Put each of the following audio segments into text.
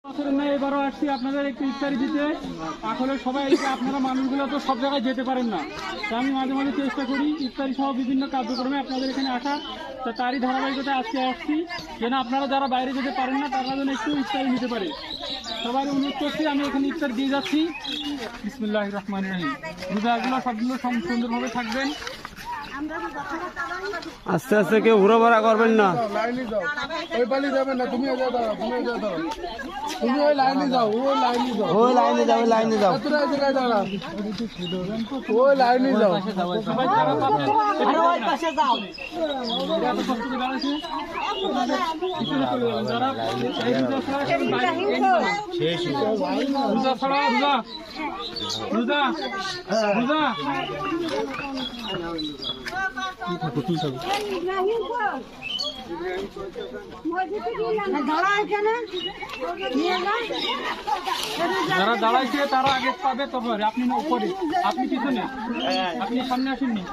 এবারও আসছি আপনাদের একটু ইফতারি দিতে। আসলে সবাই আপনারা মানুষগুলো তো সব জায়গায় যেতে পারেন না, তা আমি মাঝে মাঝে চেষ্টা করি ইফতারি সহ বিভিন্ন কার্যক্রমে আপনাদের এখানে আসা। তো তারই ধারাবাহিকতায় আজকে আসছি যেন আপনারা যারা বাইরে যেতে পারেন না তারা যেন একটু ইফতারি নিতে পারে। সবাই অনুরোধ করছি, আমি এখানে ইফতার দিয়ে যাচ্ছি। বিসমিল্লাহির রহমানির রহিম। রোজাগুলো সবগুলো সুন্দরভাবে থাকবেন। আস্তে আস্তে কেউ ঘুরে বেড়া করবেন না। লাইনে যাও, ওই পালি যাবেন না, তুমি যাও, তুমি ওই লাইনে যাও, ওই লাইনে যাও, ওই লাইনে যাও, ওই লাইনে যাও। এতটা এই জায়গায় দাঁড়া, ওই লাইনে যাও। সবাই যারা পাবেন ওই পাশে যাও। যারা কষ্ট করে দাঁড়াচ্ছে পিছনে চলে যাবেন। যারা এই রোজা ছাড়া বাইরে শেষ রোজা ছাড়া রোজা যারা দাঁড়াইছে তারা আগে পাবে, তারপরে আপনি উপরে, আপনি পিছনে, আপনি সামনে আসেননি।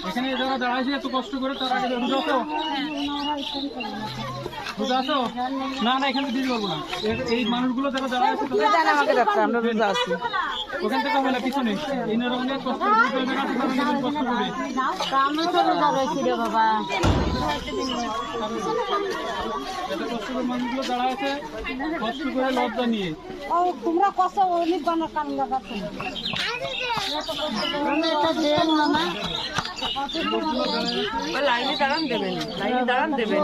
এখানে যারা দাঁড়াইছে এত কষ্ট করে তারা আগে রোজা আছো? রোজা আছো? না না, এখানে দিতে পারবো না। এই মানুষগুলো যারা দাঁড়াইছে আমরা রোজা আছি। ওখান থেকে হবে না, পিছনে এনারা অনেক কষ্ট করে কষ্ট করে মানুষগুলো দাঁড়াইছে কষ্ট করে লজ্জা নিয়ে। তোমরা কষ্ট অনেক বানা কান লাগাচ্ছ লাইনে দাঁড়ান দেবেন, লাইনে দাঁড়ান দেবেন।